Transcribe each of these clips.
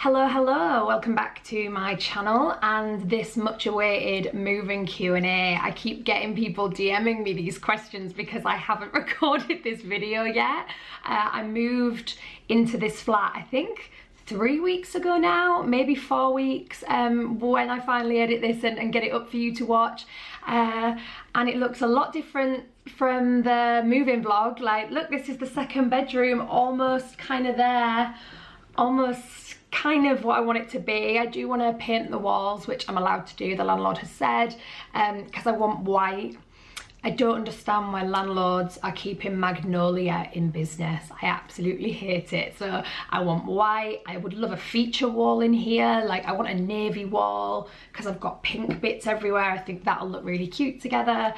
Hello, welcome back to my channel and this much awaited moving Q&A. I keep getting people DMing me these questions because I haven't recorded this video yet. I moved into this flat, I think 3 weeks ago now, maybe 4 weeks, when I finally edit this and get it up for you to watch. And it looks a lot different from the move-in vlog. Like, look, this is the second bedroom, almost kind of there, almost kind of what I want it to be. I do want to paint the walls, which I'm allowed to do, the landlord has said, because I want white. I don't understand why landlords are keeping magnolia in business. I absolutely hate it. So I want white. I would love a feature wall in here. Like, I want a navy wall because I've got pink bits everywhere. I think that'll look really cute together.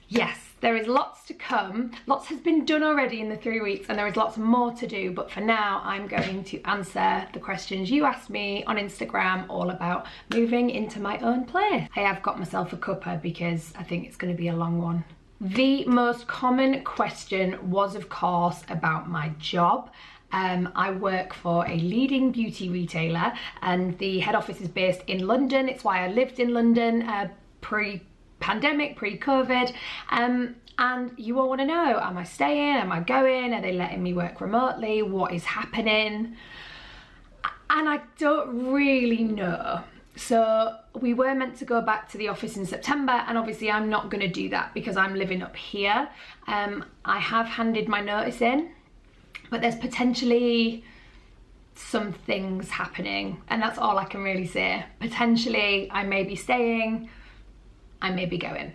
Yes, there is lots to come. Lots has been done already in the 3 weeks and there is lots more to do, but for now I'm going to answer the questions you asked me on Instagram all about moving into my own place. I have got myself a cuppa because I think it's going to be a long one. The most common question was, of course, about my job. I work for a leading beauty retailer and the head office is based in London. It's why I lived in London pre-pandemic, pre-COVID, and you all want to know, am I staying, am I going, are they letting me work remotely, what is happening? And I don't really know. So we were meant to go back to the office in September, and obviously I'm not going to do that because I'm living up here. I have handed my notice in, but there's potentially some things happening, and that's all I can really say. Potentially I may be staying, I may be going.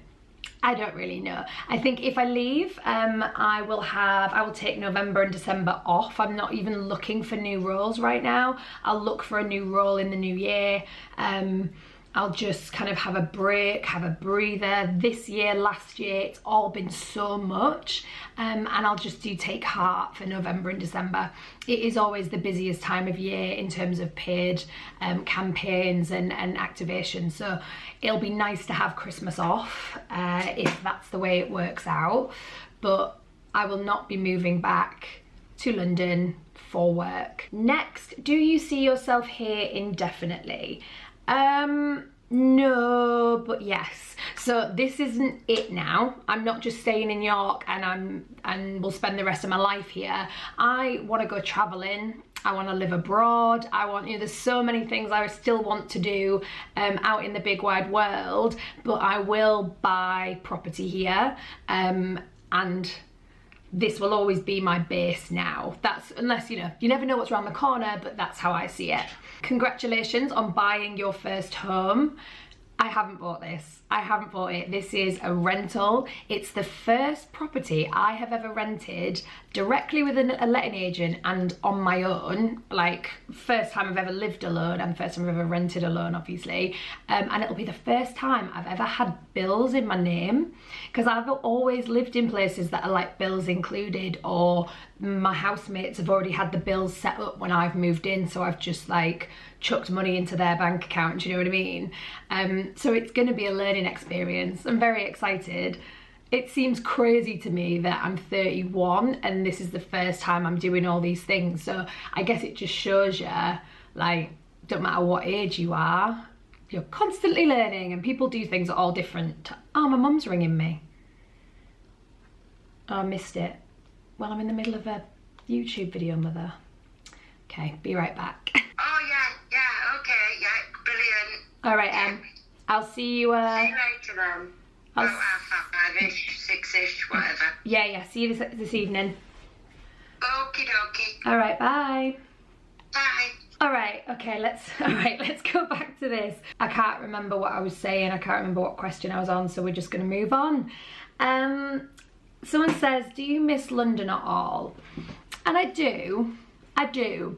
I don't really know. I think if I leave, I will take November and December off. I'm not even looking for new roles right now. I'll look for a new role in the new year. I'll just kind of have a break, have a breather. This year, last year, it's all been so much, and I'll just take heart for November and December. It is always the busiest time of year in terms of paid campaigns and activation, so it'll be nice to have Christmas off if that's the way it works out, but I will not be moving back to London for work. Next, do you see yourself here indefinitely? No, but yes. So this isn't it now. I'm not just staying in York and will spend the rest of my life here. I want to go traveling. I want to live abroad. There's so many things I still want to do out in the big wide world, but I will buy property here, and this will always be my base now. That's, unless, you never know what's around the corner, but that's how I see it. Congratulations on buying your first home. I haven't bought this. I haven't bought it. This is a rental. It's the first property I have ever rented directly with a letting agent and on my own. Like, first time I've ever lived alone and first time I've ever rented alone, obviously. And it'll be the first time I've ever had bills in my name, because I've always lived in places that are like bills included, or my housemates have already had the bills set up when I've moved in, so I've just like chucked money into their bank account, do you know what I mean? So it's going to be a learning experience. I'm very excited. It seems crazy to me that I'm 31 and this is the first time I'm doing all these things, so I guess it just shows you, like, don't matter what age you are, you're constantly learning, and people do things at all different. Oh, my mum's ringing me. Oh, I missed it. Well, I'm in the middle of a YouTube video, mother. Okay, be right back. Oh, yeah, okay, yeah, brilliant. All right, I'll see you. See you later then. About 5-ish, 6-ish, whatever. Yeah, see you this evening. Okie dokie. All right, bye. Bye. All right, okay, let's go back to this. I can't remember what I was saying. I can't remember what question I was on, so we're just gonna move on. Someone says, do you miss London at all? And I do,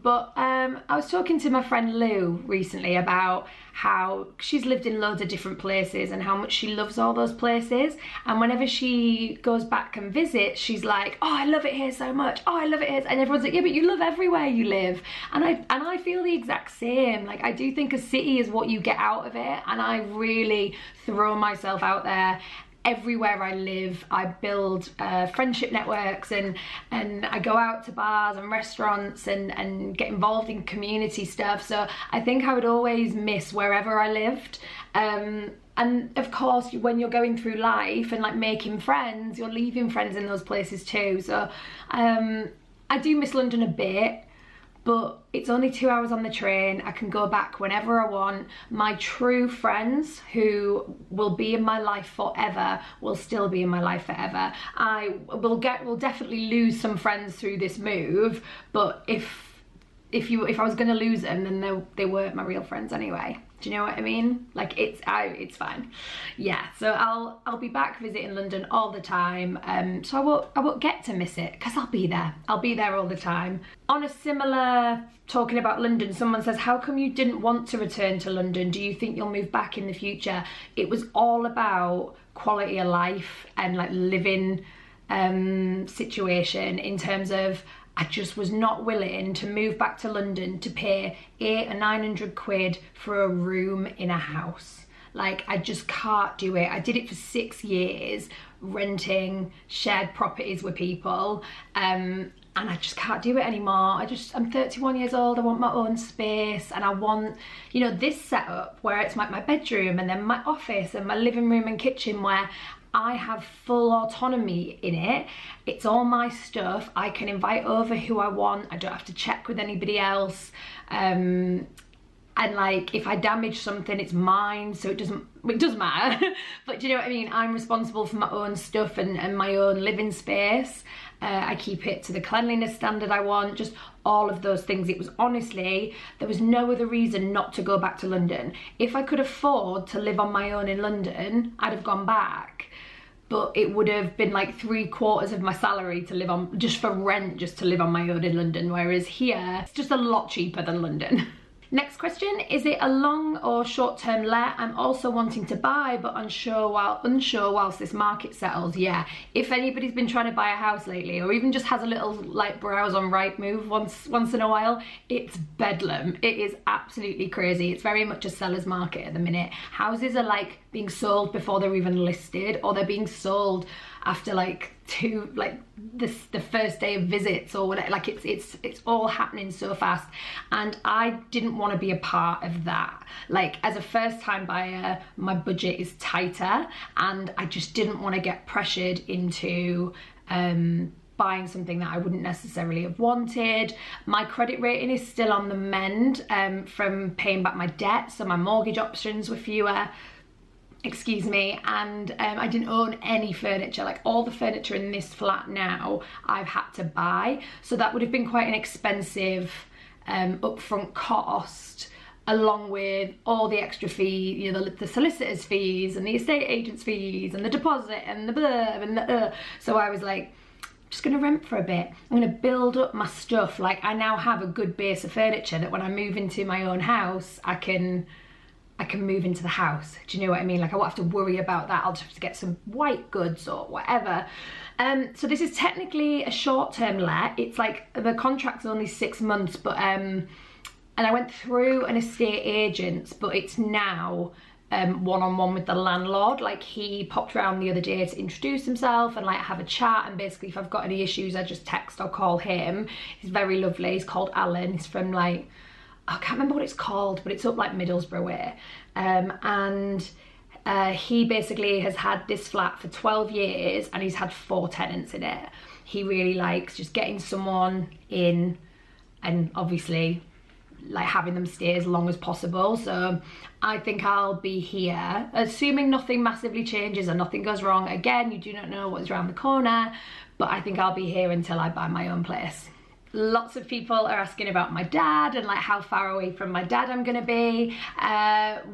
but I was talking to my friend Lou recently about how she's lived in loads of different places and how much she loves all those places, and whenever she goes back and visits, she's like, oh, I love it here so much, oh, I love it here, and everyone's like, yeah, but you love everywhere you live. And I feel the exact same. Like, I do think a city is what you get out of it, and I really throw myself out there everywhere I live, I build friendship networks, and I go out to bars and restaurants and get involved in community stuff. So I think I would always miss wherever I lived. And of course, when you're going through life and like making friends, you're leaving friends in those places too. So I do miss London a bit, but it's only 2 hours on the train. I can go back whenever I want. My true friends who will be in my life forever will still be in my life forever. I will definitely lose some friends through this move, but if I was going to lose them, then they weren't my real friends anyway. Do you know what I mean? Like, it's fine. Yeah, so I'll be back visiting London all the time. So I won't get to miss it, because I'll be there. I'll be there all the time. On a similar, talking about London, someone says, how come you didn't want to return to London? Do you think you'll move back in the future? It was all about quality of life and like living situation, in terms of I just was not willing to move back to London to pay 800 or 900 quid for a room in a house. Like, I just can't do it. I did it for 6 years, renting shared properties with people, and I just can't do it anymore. I'm 31 years old, I want my own space, and I want, you know, this setup where it's like my bedroom and then my office and my living room and kitchen, where I have full autonomy in it. It's all my stuff. I can invite over who I want. I don't have to check with anybody else. And like, if I damage something, it's mine, so it doesn't matter. But do you know what I mean? I'm responsible for my own stuff and my own living space. I keep it to the cleanliness standard I want, just all of those things. It was honestly, there was no other reason not to go back to London. If I could afford to live on my own in London, I'd have gone back. But it would have been like 3/4 of my salary to live on, just for rent, just to live on my own in London. Whereas here, it's just a lot cheaper than London. Next question, is it a long or short-term let? I'm also wanting to buy, but unsure whilst this market settles. Yeah, if anybody's been trying to buy a house lately, or even just has a little like browse on Rightmove once in a while, it's bedlam. It is absolutely crazy. It's very much a seller's market at the minute. Houses are like being sold before they're even listed, or they're being sold after like the first day of visits or whatever. Like, it's all happening so fast, and I didn't want to be a part of that. Like, as a first-time buyer, my budget is tighter, and I just didn't want to get pressured into buying something that I wouldn't necessarily have wanted. My credit rating is still on the mend from paying back my debt, so my mortgage options were fewer. Excuse me, and I didn't own any furniture. Like, all the furniture in this flat now I've had to buy, so that would have been quite an expensive upfront cost, along with all the extra fees, you know, the solicitor's fees and the estate agent's fees and the deposit and the blah and the So I was like, I'm just gonna rent for a bit. I'm gonna build up my stuff. Like, I now have a good base of furniture that when I move into my own house, I can move into the house. Do you know what I mean? Like, I won't have to worry about that. I'll just have to get some white goods or whatever. So this is technically a short-term let. It's like, the contract's only 6 months, but and I went through an estate agent, but it's now one-on-one with the landlord. Like, he popped around the other day to introduce himself and like have a chat, and basically if I've got any issues, I just text or call him. He's very lovely. He's called Alan. He's from like, I can't remember what it's called, but it's up like Middlesbrough way. He basically has had this flat for 12 years and he's had 4 tenants in it. He really likes just getting someone in and obviously like having them stay as long as possible. So I think I'll be here, assuming nothing massively changes and nothing goes wrong. Again, you do not know what's around the corner, but I think I'll be here until I buy my own place. Lots of people are asking about my dad and like how far away from my dad I'm gonna be.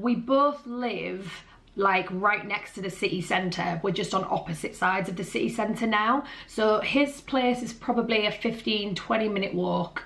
We both live like right next to the city centre. We're just on opposite sides of the city centre now. So his place is probably a 15-20 minute walk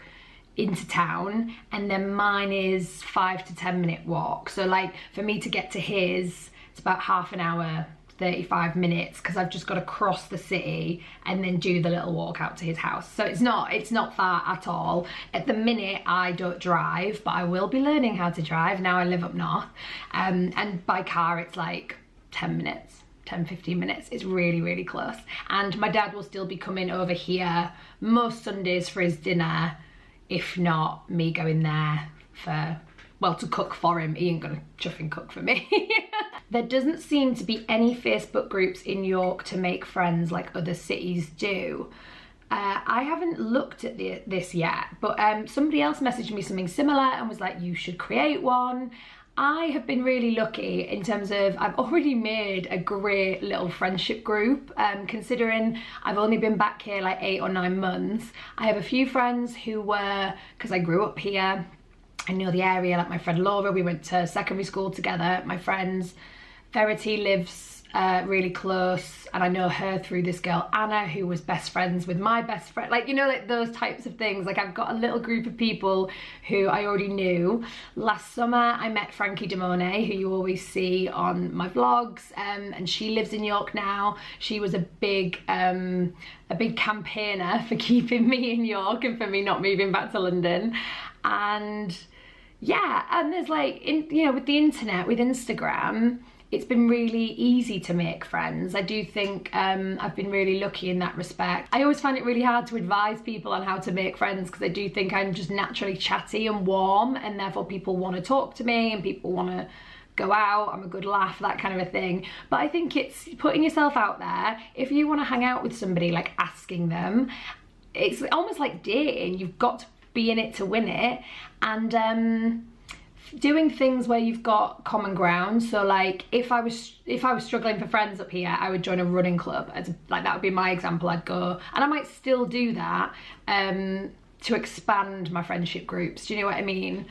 into town, and then mine is 5 to 10 minute walk. So like, for me to get to his, it's about half an hour, 35 minutes, because I've just got to cross the city and then do the little walk out to his house. So it's not far at all. At the minute I don't drive, but I will be learning how to drive now I live up north, and by car it's like 10 minutes, 10-15 minutes. It's really, really close. And my dad will still be coming over here most Sundays for his dinner, if not me going there for, well, to cook for him. He ain't gonna chuffing cook for me. There doesn't seem to be any Facebook groups in York to make friends like other cities do. I haven't looked at this yet, but somebody else messaged me something similar and was like, you should create one. I have been really lucky in terms of I've already made a great little friendship group, considering I've only been back here like 8 or 9 months. I have a few friends who were, because I grew up here, I know the area, like my friend Laura, we went to secondary school together. My friends, Verity lives really close, and I know her through this girl Anna, who was best friends with my best friend, like, you know, like those types of things. Like, I've got a little group of people who I already knew. Last summer I met Frankie Demone, who you always see on my vlogs, and she lives in York now. She was a big campaigner for keeping me in York and for me not moving back to London. And yeah, and there's like, you know, with the internet, with Instagram, it's been really easy to make friends. I do think I've been really lucky in that respect. I always find it really hard to advise people on how to make friends, because I do think I'm just naturally chatty and warm, and therefore people want to talk to me and people want to go out. I'm a good laugh, that kind of a thing. But I think it's putting yourself out there. If you want to hang out with somebody, like asking them, it's almost like dating. You've got to be in it to win it. And doing things where you've got common ground. So like if I was struggling for friends up here, I would join a running club. Like that would be my example. I'd go, and I might still do that to expand my friendship groups. Do you know what I mean?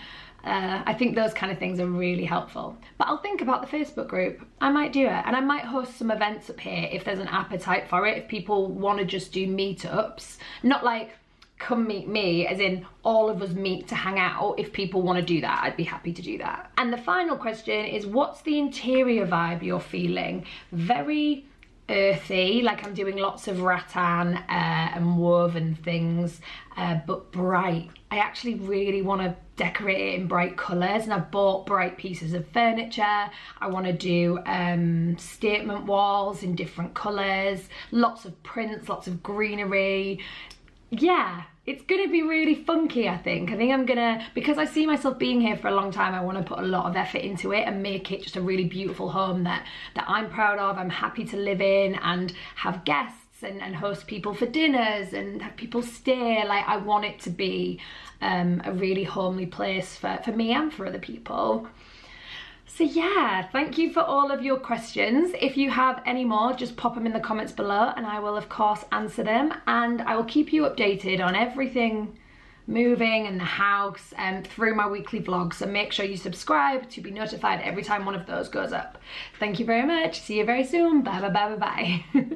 I think those kind of things are really helpful. But I'll think about the Facebook group. I might do it, and I might host some events up here if there's an appetite for it. If people want to just do meetups, not like come meet me, as in all of us meet to hang out. If people want to do that, I'd be happy to do that. And the final question is, what's the interior vibe you're feeling? Very earthy, like I'm doing lots of rattan and woven things, but bright. I actually really want to decorate it in bright colours, and I've bought bright pieces of furniture. I want to do statement walls in different colours, lots of prints, lots of greenery. Yeah, it's gonna be really funky, I think. I think I'm gonna, because I see myself being here for a long time, I want to put a lot of effort into it and make it just a really beautiful home that I'm proud of, I'm happy to live in, and have guests and host people for dinners and have people stay. Like, I want it to be a really homely place for me and for other people. So yeah, thank you for all of your questions. If you have any more, just pop them in the comments below and I will of course answer them, and I will keep you updated on everything moving and the house through my weekly vlogs. So make sure you subscribe to be notified every time one of those goes up. Thank you very much. See you very soon. Bye bye bye bye bye.